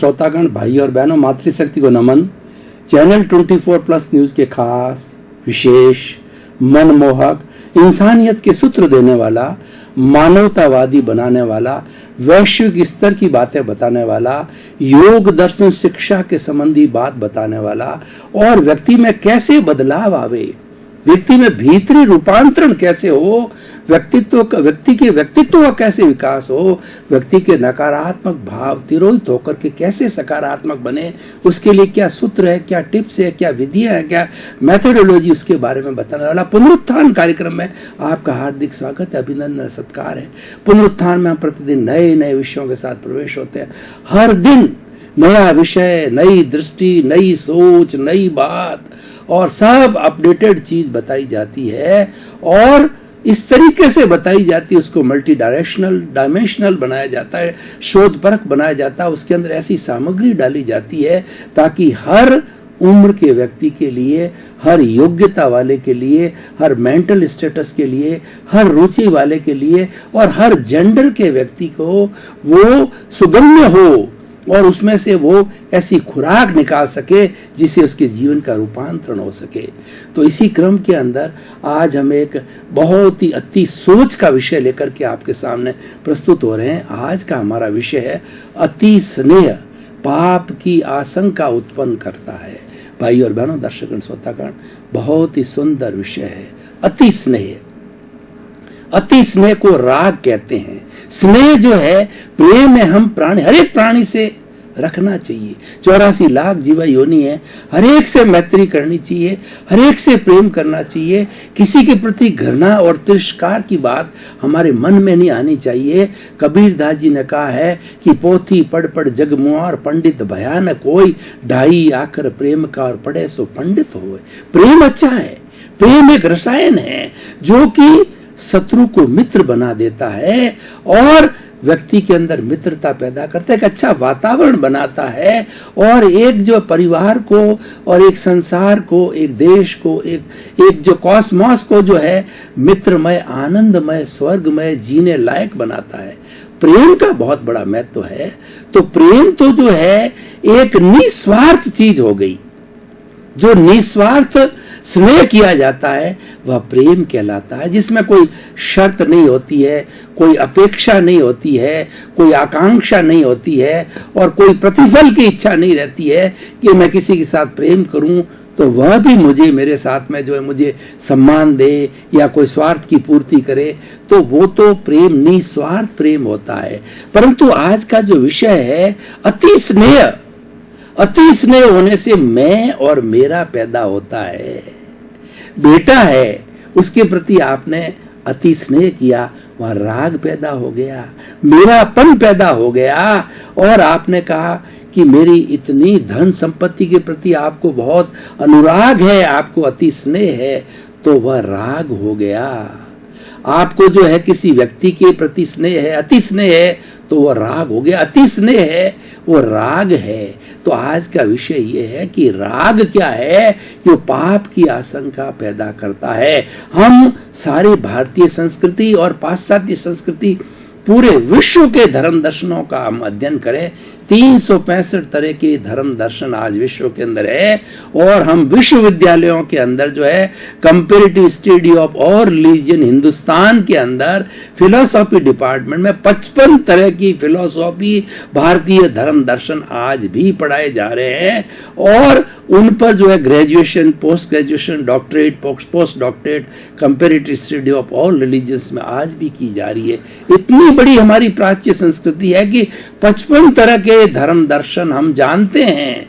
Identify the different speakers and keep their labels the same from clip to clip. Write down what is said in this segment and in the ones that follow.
Speaker 1: श्रोतागण, भाई और बहनों, मातृशक्ति को नमन। चैनल 24+ न्यूज के खास, विशेष, मनमोहक, इंसानियत के सूत्र देने वाला, मानवतावादी बनाने वाला, वैश्विक स्तर की बातें बताने वाला, योग दर्शन शिक्षा के संबंधी बात बताने वाला और व्यक्ति में कैसे बदलाव आवे, व्यक्ति में भीतरी रूपांतरण कैसे हो, व्यक्ति के व्यक्तित्व का कैसे विकास हो, व्यक्ति के नकारात्मक भाव तिरोहित होकर के कैसे सकारात्मक बने, उसके लिए क्या सूत्र है, क्या टिप्स है, क्या विधियां है, क्या मेथोडोलॉजी, उसके बारे में बताने वाला पुनरुत्थान कार्यक्रम में आपका हार्दिक स्वागत है, अभिनंदन, सत्कार है। पुनरुत्थान में हम प्रतिदिन नए नए विषयों के साथ प्रवेश होते हैं। हर दिन नया विषय, नई दृष्टि, नई सोच, नई बात और सब अपडेटेड चीज बताई जाती है और इस तरीके से बताई जाती है, उसको मल्टी डायमेंशनल बनाया जाता है, शोधपरक बनाया जाता है, उसके अंदर ऐसी सामग्री डाली जाती है ताकि हर उम्र के व्यक्ति के लिए, हर योग्यता वाले के लिए, हर मेंटल स्टेटस के लिए, हर रुचि वाले के लिए और हर जेंडर के व्यक्ति को वो सुगम्य हो और उसमें से वो ऐसी खुराक निकाल सके जिससे उसके जीवन का रूपांतरण हो सके। तो इसी क्रम के अंदर आज हम एक बहुत ही अति सोच का विषय लेकर के आपके सामने प्रस्तुत हो रहे हैं। आज का हमारा विषय है अति स्नेह पाप की आशंका उत्पन्न करता है। भाई और बहनों, दर्शकगण, श्रोतागण, बहुत ही सुंदर विषय है अति स्नेह। अति स्नेह को राग कहते हैं। स्नेह जो है, प्रेम है, हम प्राणी, हर एक प्राणी से रखना चाहिए। 84 लाख जीवा योनि है, हर एक से मैत्री करनी चाहिए, हर एक से प्रेम करना चाहिए। किसी के प्रति घृणा और तिरस्कार की बात हमारे मन में नहीं आनी चाहिए। कबीरदास जी ने कहा है कि पोथी पढ़ पढ़ जग मुआर, पंडित भयानक होय, ढाई आखर प्रेम का और पढ़े सो पंडित होय। प्रेम अच्छा है। प्रेम एक रसायन है जो कि शत्रु को मित्र बना देता है और व्यक्ति के अंदर मित्रता पैदा करता है, एक अच्छा वातावरण बनाता है और एक जो परिवार को और एक संसार को, एक देश को, एक जो कॉस्मॉस को जो है मित्रमय, आनंदमय, स्वर्गमय, जीने लायक बनाता है। प्रेम का बहुत बड़ा महत्व है। तो प्रेम तो जो है एक निस्वार्थ चीज हो गई। जो निस्वार्थ स्नेह किया जाता है वह प्रेम कहलाता है, जिसमें कोई शर्त नहीं होती है, कोई अपेक्षा नहीं होती है, कोई आकांक्षा नहीं होती है और कोई प्रतिफल की इच्छा नहीं रहती है कि मैं किसी के साथ प्रेम करूं तो वह भी मुझे, मेरे साथ में जो है मुझे सम्मान दे या कोई स्वार्थ की पूर्ति करे। तो वो तो प्रेम निस्वार्थ प्रेम होता है। परंतु आज का जो विषय है अति स्नेह, अति स्नेह होने से मैं और मेरा पैदा होता है। बेटा है, उसके प्रति आपने अति स्नेह किया, वहां राग पैदा हो गया, मेरापन पैदा हो गया और आपने कहा कि मेरी इतनी धन संपत्ति के प्रति आपको बहुत अनुराग है, आपको अति स्नेह है, तो वह राग हो गया। आपको जो है किसी व्यक्ति के प्रति स्नेह है, अति स्नेह है, तो वह राग हो गया। अति स्नेह है, वो राग है। तो आज का विषय ये है कि राग क्या है, जो पाप की आशंका पैदा करता है। हम सारे भारतीय संस्कृति और पाश्चात्य संस्कृति, पूरे विश्व के धर्म दर्शनों का हम अध्ययन करें, 365 तरह के धर्म दर्शन आज विश्व के अंदर है और हम विश्वविद्यालयों के अंदर जो है कंपैरेटिव स्टडी ऑफ और रिलीजन, हिंदुस्तान के अंदर फिलोसॉफी डिपार्टमेंट में 55 तरह की फिलोसॉफी, भारतीय धर्म दर्शन आज भी पढ़ाए जा रहे हैं और उन पर जो है graduation, post graduation, doctorate, post doctorate, comparative study of all religions में आज भी की जा रही है। इतनी बड़ी हमारी प्राच्य संस्कृति है कि 55 तरह के धर्म दर्शन हम जानते हैं,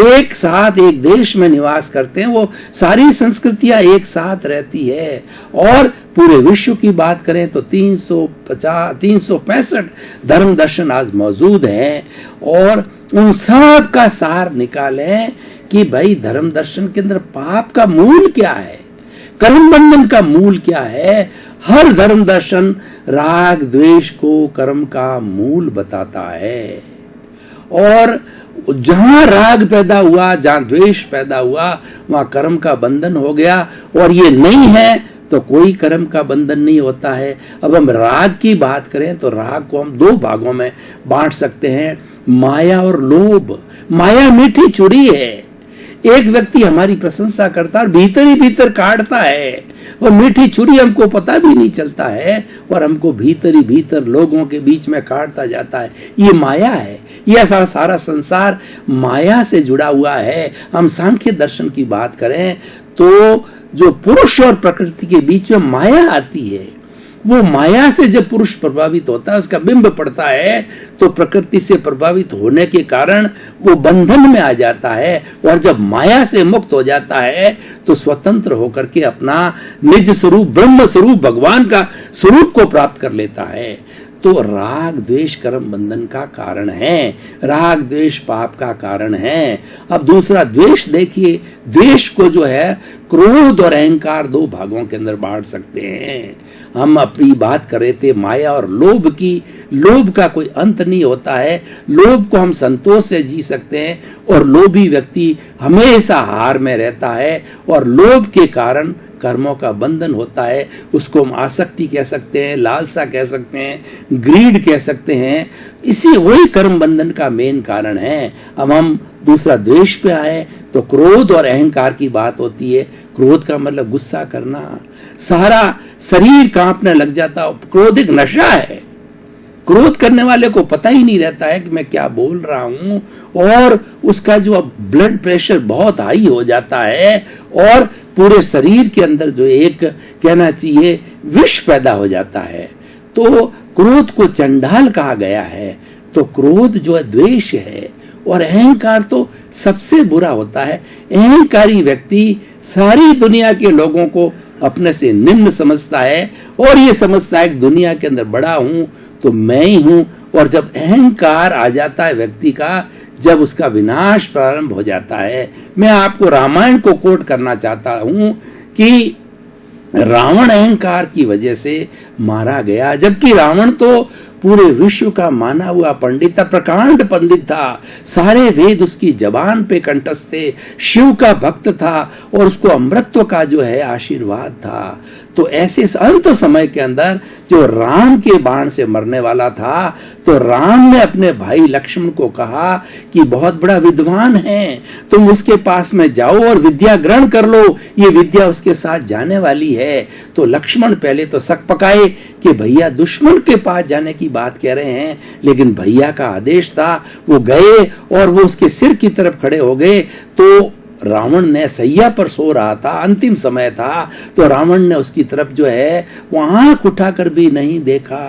Speaker 1: एक साथ एक देश में निवास करते हैं, वो सारी संस्कृतियां एक साथ रहती है। और पूरे विश्व की बात करें तो 365 धर्म दर्शन आज मौजूद हैं और उन सब का सार निकालें कि भाई धर्म दर्शन के अंदर पाप का मूल क्या है, कर्म बंधन का मूल क्या है। हर धर्म दर्शन राग द्वेष को कर्म का मूल बताता है और जहां राग पैदा हुआ, जहां द्वेष पैदा हुआ, वहां कर्म का बंधन हो गया और ये नहीं है तो कोई कर्म का बंधन नहीं होता है। अब हम राग की बात करें तो राग को हम दो भागों में बांट सकते हैं, माया और लोभ। माया मीठी चुड़ी है, एक व्यक्ति हमारी प्रशंसा करता है और भीतर ही भीतर काटता है, वो मीठी छुरी हमको पता भी नहीं चलता है और हमको भीतर ही भीतर लोगों के बीच में काटता जाता है। ये माया है, यह सारा संसार माया से जुड़ा हुआ है। हम सांख्य दर्शन की बात करें तो जो पुरुष और प्रकृति के बीच में माया आती है, वो माया से जब पुरुष प्रभावित होता है, उसका बिंब पड़ता है, तो प्रकृति से प्रभावित होने के कारण वो बंधन में आ जाता है। और जब माया से मुक्त हो जाता है तो स्वतंत्र होकर के अपना निज स्वरूप, ब्रह्म स्वरूप, भगवान का स्वरूप को प्राप्त कर लेता है। तो राग द्वेष कर्म बंधन का कारण है, राग द्वेष पाप का कारण है। अब दूसरा द्वेष देखिए, द्वेष को जो है क्रोध और अहंकार दो भागों के अंदर बांट सकते हैं। हम अपनी बात कर रहे थे माया और लोभ की। लोभ का कोई अंत नहीं होता है, लोभ को हम संतोष से जी सकते हैं और लोभी व्यक्ति हमेशा हार में रहता है और लोभ के कारण कर्मों का बंधन होता है। उसको हम आसक्ति कह सकते हैं, लालसा कह सकते हैं, ग्रीड कह सकते हैं। इसी वही कर्म बंधन का मेन कारण है। अब हम दूसरा द्वेष पे आए तो क्रोध और अहंकार की बात होती है। क्रोध का मतलब गुस्सा करना, सारा शरीर कांपने लग जाता। क्रोध एक नशा है, क्रोध करने वाले को पता ही नहीं रहता है कि मैं क्या बोल रहा हूं और उसका जो ब्लड प्रेशर बहुत हाई हो जाता है और पूरे शरीर के अंदर जो एक कहना चाहिए विष पैदा हो जाता है। तो क्रोध को चंडाल कहा गया है। तो क्रोध जो है द्वेष है और अहंकार तो सबसे बुरा होता है। अहंकारी व्यक्ति सारी दुनिया के लोगों को अपने से निम्न समझता है और ये समझता है कि दुनिया के अंदर बड़ा हूं तो मैं ही हूं। और जब अहंकार आ जाता है व्यक्ति का, जब उसका विनाश प्रारंभ हो जाता है। मैं आपको रामायण को कोट करना चाहता हूं कि रावण अहंकार की वजह से मारा गया, जबकि रावण तो पूरे विश्व का माना हुआ पंडित था, प्रकांड पंडित था, सारे वेद उसकी जबान पे कंठस्थ थे, शिव का भक्त था और उसको अमृतत्व का जो है आशीर्वाद था। तो ऐसे अंत समय के अंदर जो राम के बाण से मरने वाला था, तो राम ने अपने भाई लक्ष्मण को कहा कि बहुत बड़ा विद्वान है, तुम उसके पास में जाओ और विद्या ग्रहण कर लो, ये विद्या उसके साथ जाने वाली है। तो लक्ष्मण पहले तो शक पकाए कि भैया दुश्मन के पास जाने की बात कह रहे हैं, लेकिन भैया का आदेश था, वो गए और वो उसके सिर की तरफ खड़े हो गए। तो रावण ने सैया पर सो रहा था, अंतिम समय था, तो रावण ने उसकी तरफ जो है वो आंख उठाकर भी नहीं देखा।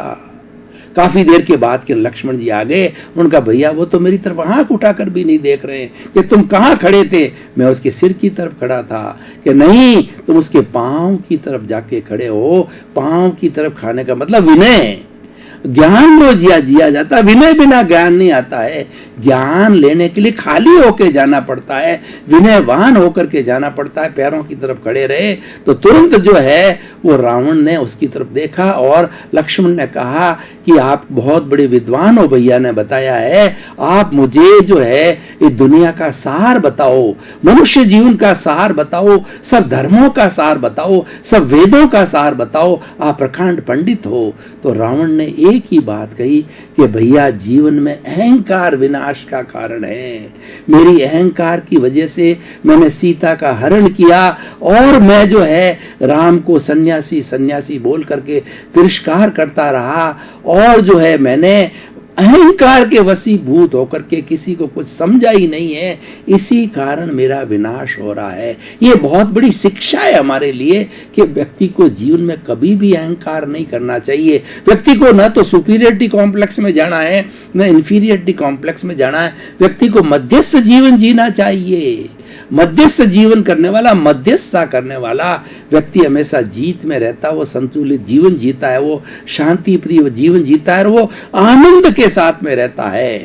Speaker 1: काफी देर के बाद के लक्ष्मण जी आ गए, उनका भैया वो तो मेरी तरफ आंख उठाकर भी नहीं देख रहे कि तुम कहाँ खड़े थे। मैं उसके सिर की तरफ खड़ा था। कि नहीं, तुम उसके पांव की तरफ जाके खड़े हो। पांव की तरफ खाने का मतलब विनय, ज्ञान में जिया जाता, विनय बिना ज्ञान नहीं आता है। ज्ञान लेने के लिए खाली होके जाना पड़ता है, विनयवान होकर के जाना पड़ता है। पैरों की तरफ खड़े रहे तो तुरंत जो है वो रावण ने उसकी तरफ देखा और लक्ष्मण ने कहा कि आप बहुत बड़े विद्वान हो, भैया ने बताया है, आप मुझे जो है इस दुनिया का सार बताओ, मनुष्य जीवन का सार बताओ, सब धर्मों का सार बताओ, सब वेदों का सार बताओ, आप प्रकांड पंडित हो। तो रावण ने एक ही बात कही कि भैया जीवन में अहंकार विनाश का कारण है। मेरी अहंकार की वजह से मैंने सीता का हरण किया और मैं जो है राम को सन्यासी सन्यासी बोल करके तिरस्कार करता रहा और जो है मैंने अहंकार के वशीभूत होकर के किसी को कुछ समझा ही नहीं है, इसी कारण मेरा विनाश हो रहा है। ये बहुत बड़ी शिक्षा है हमारे लिए कि व्यक्ति को जीवन में कभी भी अहंकार नहीं करना चाहिए। व्यक्ति को न तो सुपीरियरिटी कॉम्प्लेक्स में जाना है, न इंफीरियरिटी कॉम्प्लेक्स में जाना है। व्यक्ति को मध्यस्थ जीवन जीना चाहिए। मध्यस्थ जीवन करने वाला, मध्यस्थता करने वाला व्यक्ति हमेशा जीत में रहता है, वो संतुलित जीवन जीता है, वो शांति प्रिय जीवन जीता है और वो आनंद के साथ में रहता है।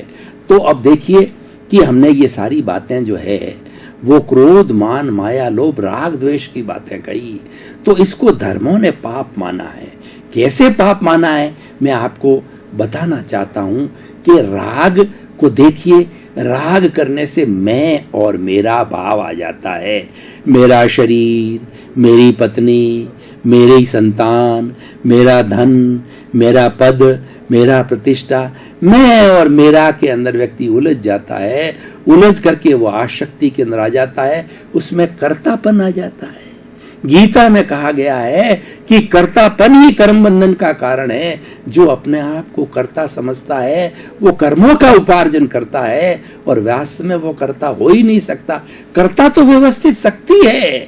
Speaker 1: तो अब देखिए कि हमने ये सारी बातें जो है वो क्रोध, मान, माया, लोभ, राग, द्वेष की बातें कही, तो इसको धर्मों ने पाप माना है। कैसे पाप माना है मैं आपको बताना चाहता हूं कि राग को देखिए, राग करने से मैं और मेरा भाव आ जाता है। मेरा शरीर, मेरी पत्नी, मेरे ही संतान, मेरा धन, मेरा पद, मेरा प्रतिष्ठा, मैं और मेरा के अंदर व्यक्ति उलझ जाता है। उलझ करके वो आसक्ति के अंदर आ जाता है, उसमें कर्तापन आ जाता है। गीता में कहा गया है कि कर्तापन ही कर्म बंधन का कारण है। जो अपने आप को कर्ता समझता है वो कर्मों का उपार्जन करता है और वास्तव में वो कर्ता हो ही नहीं सकता। कर्ता तो व्यवस्थित शक्ति है,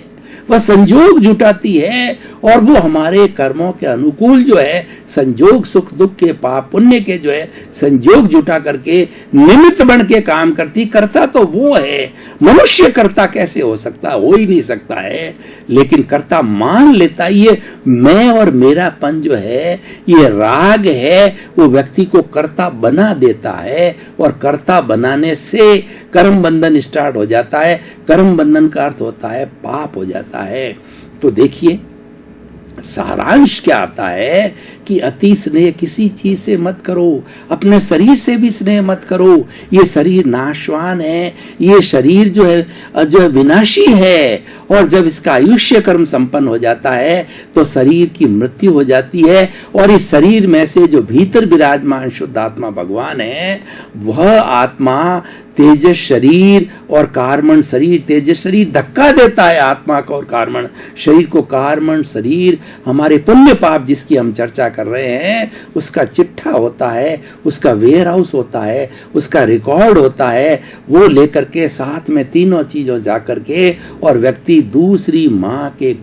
Speaker 1: वह संजोग जुटाती है और वो हमारे कर्मों के अनुकूल जो है संजोग, सुख दुख के, पाप पुण्य के जो है संजोग जुटा करके निमित्त बन के काम करती। कर्ता तो वो है। मनुष्य कर्ता कैसे हो सकता? हो ही नहीं सकता है। लेकिन कर्ता मान लेता, ये मैं और मेरापन जो है, ये राग है, वो व्यक्ति को कर्ता बना देता है और कर्ता बनाने से कर्म बंधन स्टार्ट हो जाता है। कर्म बंधन का अर्थ होता है पाप हो जाता है। तो देखिए सारांश क्या आता है कि अति स्नेह किसी चीज से मत करो, अपने शरीर से भी स्नेह मत करो। ये शरीर नाशवान है, ये शरीर जो है विनाशी है और जब इसका आयुष्य कर्म संपन्न हो जाता है तो शरीर की मृत्यु हो जाती है और इस शरीर में से जो भीतर विराजमान शुद्ध आत्मा भगवान है, वह आत्मा तेजस शरीर और कार्मण शरीर, तेजस शरीर धक्का देता है आत्मा को और कार्मण शरीर को। कार्मण शरीर हमारे पुण्य पाप जिसकी हम चर्चा कर रहे हैं उसका चिट्ठा होता है, उसका वेयर हाउस होता है, उसका रिकॉर्ड होता है। वो लेकर के साथ में तीनों चीजों जाकर के और व्यक्ति दूसरी माँ के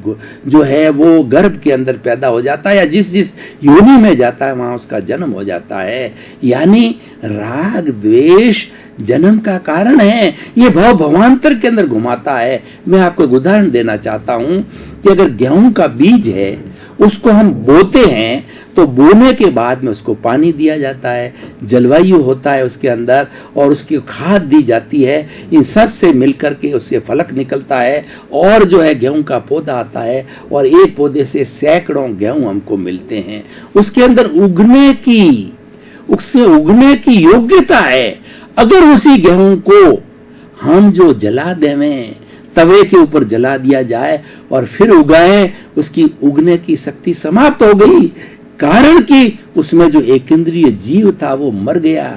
Speaker 1: जो है वो गर्भ के अंदर पैदा हो जाता है या जिस जिस योनि में जाता है वहां उसका जन्म हो जाता है। यानी राग द्वेष जन्म का कारण है। ये भाव भवांतर के अंदर घुमाता है। मैं आपको एक उदाहरण देना चाहता हूं कि अगर गेहूं का बीज है उसको हम बोते हैं तो बोने के बाद में उसको पानी दिया जाता है, जलवायु होता है उसके अंदर और उसकी खाद दी जाती है। इन सब से मिलकर के उससे फलक निकलता है और जो है गेहूं का पौधा आता है और एक पौधे से सैकड़ों गेहूं हमको मिलते हैं। उसके अंदर उससे उगने की योग्यता है। अगर उसी गेहूं को हम जो जला देवें, तवे के ऊपर जला दिया जाए और फिर उगाएं, उसकी उगने की शक्ति समाप्त हो गई। कारण कि उसमें जो एकेंद्रीय जीव था वो मर गया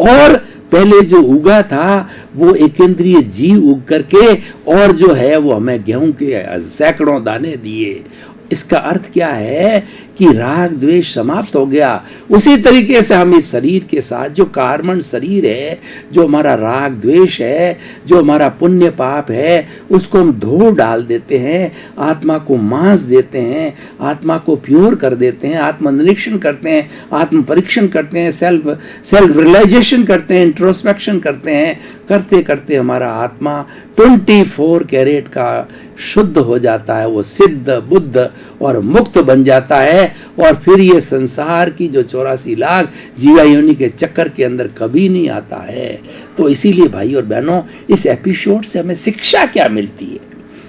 Speaker 1: और पहले जो उगा था वो एकेंद्रीय जीव उग करके और जो है वो हमें गेहूं के सैकड़ों दाने दिए। इसका अर्थ क्या है कि राग द्वेष समाप्त हो गया। उसी तरीके से हम इस शरीर के साथ जो कार्मण शरीर है, जो हमारा राग द्वेष है, जो हमारा पुण्य पाप है, उसको हम धो डाल देते हैं, आत्मा को मांस देते हैं, आत्मा को प्योर कर देते हैं, आत्मनिरीक्षण करते हैं, आत्म परीक्षण करते हैं, सेल्फ रियलाइजेशन करते हैं, इंट्रोस्पेक्शन करते हैं। करते करते हमारा आत्मा 24 कैरेट का शुद्ध हो जाता है, वो सिद्ध बुद्ध और मुक्त बन जाता है और फिर ये संसार की जो 84 लाख जीवा योनि के चक्कर के अंदर कभी नहीं आता है। तो इसीलिए भाई और बहनों, इस एपिसोड से हमें शिक्षा क्या मिलती है?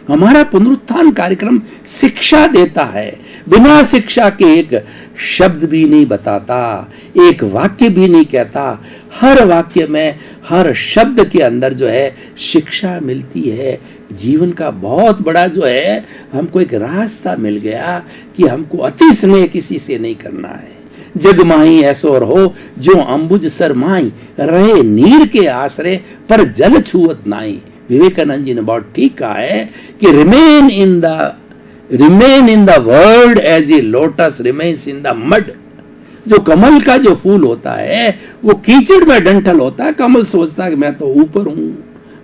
Speaker 1: हमारा पुनरुत्थान कार्यक्रम शिक्षा देता है। बिना शिक्षा के एक शब्द भी नहीं बताता, एक वाक्य भी नहीं कहता। हर वाक्य में, हर शब्द के अंदर जो है शिक्षा मिलती है। जीवन का बहुत बड़ा जो है हमको एक रास्ता मिल गया कि हमको अति स्नेह किसी से नहीं करना है। जग माही ऐसो रहो जो अंबुज सर माही, रहे नीर के आसरे पर जल छुअत नाई। विवेकानंद जी ने बहुत ठीक कहा है कि remain in the world as a lotus remains in the mud. जो कमल का जो फूल होता है वो कीचड़ में डंठल होता है। कमल सोचता है कि मैं तो ऊपर हूं,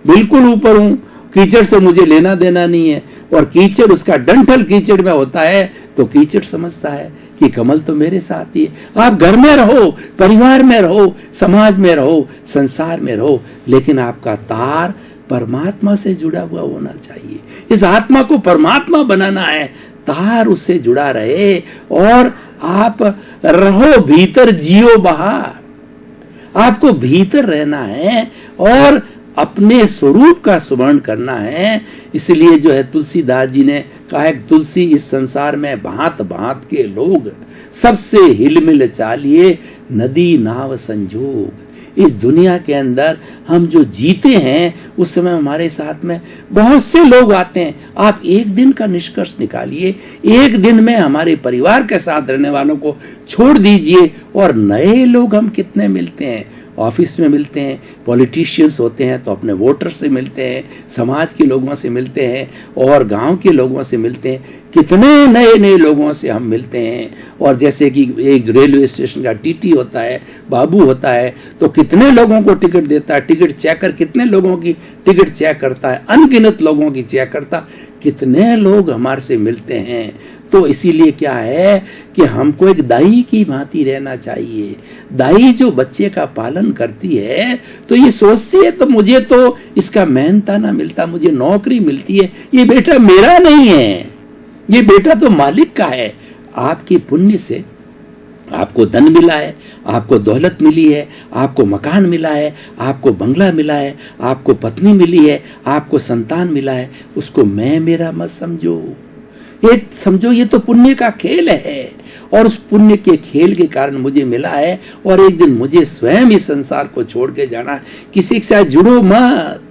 Speaker 1: बिल्कुल ऊपर हूं, कीचड़ से मुझे लेना देना नहीं है। और कीचड़ उसका डंठल कीचड़ में होता है तो कीचड़ समझता है कि कमल तो मेरे साथ ही है। आप घर में रहो, परिवार में रहो, समाज में रहो, संसार में रहो, लेकिन आपका तार परमात्मा से जुड़ा हुआ होना चाहिए। इस आत्मा को परमात्मा बनाना है, तार उससे जुड़ा रहे और आप रहो भीतर, जियो बाहर। आपको भीतर रहना है और अपने स्वरूप का स्मरण करना है। इसलिए जो है तुलसीदास जी ने कहा है, तुलसी इस संसार में भांत भांत के लोग, सबसे हिलमिल चालिए नदी नाव संजोग। इस दुनिया के अंदर हम जो जीते हैं उस समय हमारे साथ में बहुत से लोग आते हैं। आप एक दिन का निष्कर्ष निकालिए, एक दिन में हमारे परिवार के साथ रहने वालों को छोड़ दीजिए और नए लोग हम कितने मिलते हैं। ऑफिस में मिलते हैं, पॉलिटिशियंस होते हैं तो अपने वोटर से मिलते हैं, समाज के लोगों से मिलते हैं और गांव के लोगों से मिलते हैं। कितने नए नए लोगों से हम मिलते हैं। और जैसे कि एक रेलवे स्टेशन का टीटी होता है, बाबू होता है, तो कितने लोगों को टिकट देता है, टिकट चेकर कितने लोगों की टिकट चेक करता है, अनगिनत लोगों की चेक करता, कितने लोग हमारे से मिलते हैं। तो इसीलिए क्या है कि हमको एक दाई की भांति रहना चाहिए। दाई जो बच्चे का पालन करती है तो ये सोचती है तो मुझे तो इसका मेहनता ना मिलता, मुझे नौकरी मिलती है, ये बेटा मेरा नहीं है, ये बेटा तो मालिक का है। आपकी पुण्य से आपको धन मिला है, आपको दौलत मिली है, आपको मकान मिला है, आपको बंगला मिला है, आपको पत्नी मिली है, आपको संतान मिला है, उसको मैं मेरा मत समझो। ये समझो ये तो पुण्य का खेल है और उस पुण्य के खेल के कारण मुझे मिला है और एक दिन मुझे स्वयं इस संसार को छोड़ के जाना है। किसी के साथ जुड़ो मत,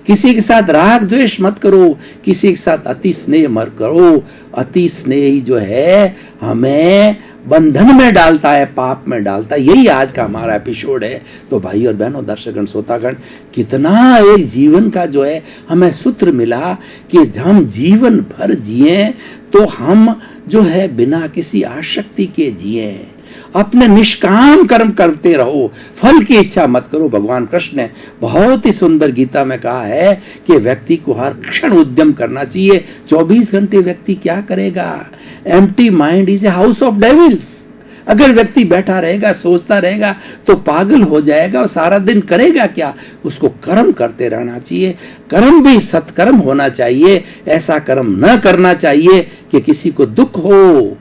Speaker 1: किसी के साथ राग द्वेष मत करो, किसी के साथ अति स्नेह मत करो। अति स्नेह ही जो है हमें बंधन में डालता है, पाप में डालता है। यही आज का हमारा एपिसोड है। तो भाई और बहनों, दर्शकगण, श्रोतागण, कितना एक जीवन का जो है हमें सूत्र मिला कि हम जीवन भर जिए तो हम जो है बिना किसी आसक्ति के जिए, अपने निष्काम कर्म करते रहो, फल की इच्छा मत करो। भगवान कृष्ण ने बहुत ही सुंदर गीता में कहा है कि व्यक्ति को हर क्षण उद्यम करना चाहिए। 24 घंटे व्यक्ति क्या करेगा? Empty mind is a house of devils. अगर व्यक्ति बैठा रहेगा, सोचता रहेगा तो पागल हो जाएगा और सारा दिन करेगा क्या? उसको कर्म करते रहना चाहिए। कर्म भी सत्कर्म होना चाहिए। ऐसा कर्म न करना चाहिए कि किसी को दुख हो,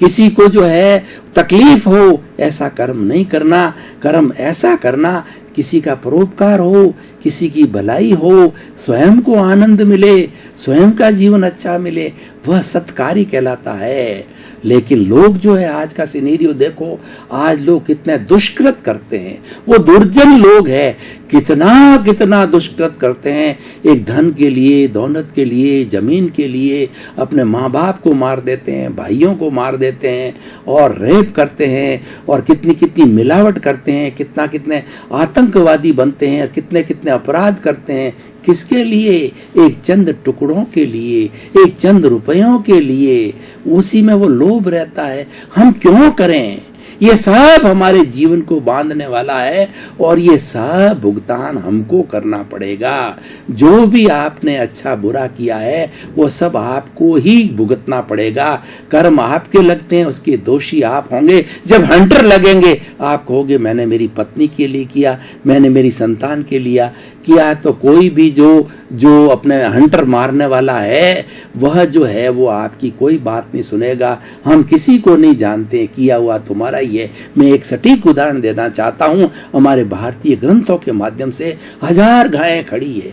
Speaker 1: किसी को जो है तकलीफ हो। ऐसा कर्म नहीं करना। कर्म ऐसा करना किसी का परोपकार हो, किसी की भलाई हो, स्वयं को आनंद मिले, स्वयं का जीवन अच्छा मिले, वह सत्कारी कहलाता है। लेकिन लोग जो है आज का सिनेरियो देखो, आज लोग कितने दुष्कृत करते हैं। वो दुर्जन लोग हैं, कितना कितना दुष्कृत करते हैं। एक धन के लिए, दौलत के लिए, जमीन के लिए अपने माँ बाप को मार देते हैं, भाइयों को मार देते हैं और रेप करते हैं और कितनी कितनी मिलावट करते हैं, कितना कितने आतंकवादी बनते हैं और कितने कितने अपराध करते हैं। किसके लिए? एक चंद टुकड़ों के लिए, एक चंद रुपयों के लिए। उसी में वो लोभ रहता है। हम क्यों करें? ये सब हमारे जीवन को बांधने वाला है और ये सब भुगतान हमको करना पड़ेगा। जो भी आपने अच्छा बुरा किया है वो सब आपको ही भुगतना पड़ेगा। कर्म आपके लगते हैं, उसके दोषी आप होंगे। जब हंटर लगेंगे आप कहोगे मैंने मेरी पत्नी के लिए किया, मैंने मेरी संतान के लिए किया। तो कोई भी जो अपने हंटर मारने वाला है वह जो है वो आपकी कोई बात नहीं सुनेगा। हम किसी को नहीं जानते, किया हुआ तुम्हारा ही है। मैं एक सटीक उदाहरण देना चाहता हूँ। हमारे भारतीय ग्रंथों के माध्यम से 1000 गायें खड़ी है।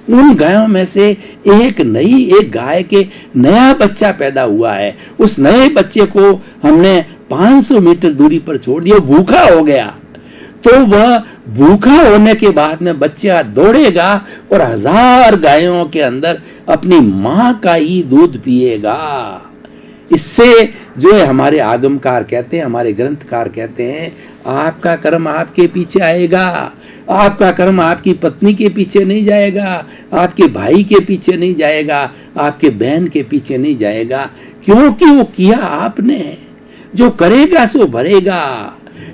Speaker 1: उन गायों में से एक गाय के नया बच्चा पैदा हुआ है। उस नए बच्चे को हमने 500 मीटर दूरी पर छोड़ दिया, भूखा हो गया। तो वह भूखा होने के बाद में बच्चा दौड़ेगा और 1000 गायों के अंदर अपनी मां का ही दूध पिएगा। इससे जो है हमारे आगमकार कहते हैं, हमारे ग्रंथकार कहते हैं, आपका कर्म आपके पीछे आएगा। आपका कर्म आपकी पत्नी के पीछे नहीं जाएगा, आपके भाई के पीछे नहीं जाएगा, आपके बहन के पीछे नहीं जाएगा, क्योंकि वो किया आपने। जो करेगा सो भरेगा,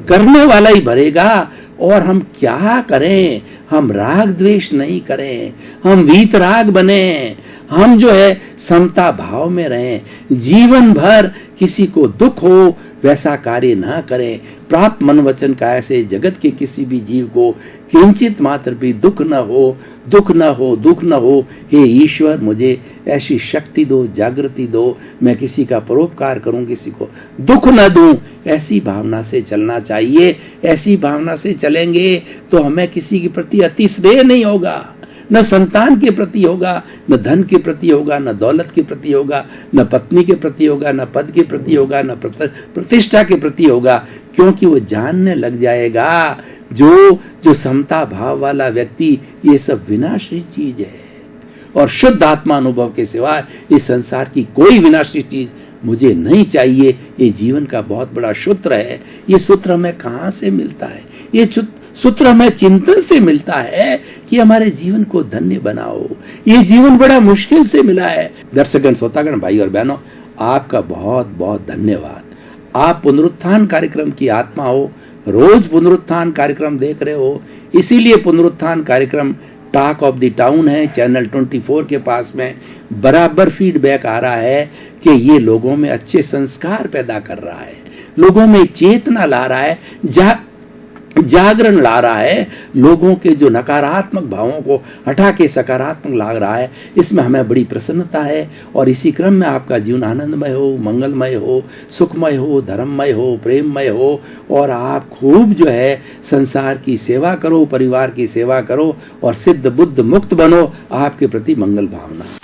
Speaker 1: करने वाला ही भरेगा। और हम क्या करें? हम राग द्वेष नहीं करें, हम वीतराग बने, हम जो है समता भाव में रहें। जीवन भर किसी को दुख हो वैसा कार्य ना करें। प्राप्त मन वचन का ऐसे जगत के किसी भी जीव को किंचित मात्र भी दुख न हो, दुख न हो, दुख न हो। हे ईश्वर, मुझे ऐसी शक्ति दो, जागृति दो, मैं किसी का परोपकार करूं, किसी को दुख न दूं। ऐसी भावना से चलना चाहिए। ऐसी भावना से चलेंगे तो हमें किसी के प्रति अति स्नेह नहीं होगा, न संतान के प्रति होगा, न धन के प्रति होगा, न दौलत के प्रति होगा, न पत्नी के प्रति होगा, न पद के प्रति होगा, न प्रतिष्ठा के प्रति होगा, क्योंकि वो जानने लग जाएगा जो समता भाव वाला व्यक्ति ये सब विनाशी चीज है और शुद्ध आत्मा अनुभव के सिवा इस संसार की कोई विनाशी चीज मुझे नहीं चाहिए। ये जीवन का बहुत बड़ा सूत्र है। ये सूत्र हमें कहाँ से मिलता है? ये सूत्र हमें चिंतन से मिलता है कि हमारे जीवन को धन्य बनाओ। ये जीवन बड़ा मुश्किल से मिला है। दर्शकगण, श्रोतागण, भाई और बहनों, आपका बहुत बहुत धन्यवाद। आप पुनरुत्थान कार्यक्रम की आत्मा हो, रोज पुनरुत्थान कार्यक्रम देख रहे हो। इसीलिए पुनरुत्थान कार्यक्रम टॉक ऑफ द टाउन है, चैनल 24 के पास में बराबर फीडबैक आ रहा है कि ये लोगों में अच्छे संस्कार पैदा कर रहा है, लोगों में चेतना ला रहा है, जागरण ला रहा है, लोगों के जो नकारात्मक भावों को हटा के सकारात्मक ला रहा है। इसमें हमें बड़ी प्रसन्नता है और इसी क्रम में आपका जीवन आनंदमय हो, मंगलमय हो, सुखमय हो, धर्ममय हो, प्रेममय हो और आप खूब जो है संसार की सेवा करो, परिवार की सेवा करो और सिद्ध बुद्ध मुक्त बनो। आपके प्रति मंगल भावना।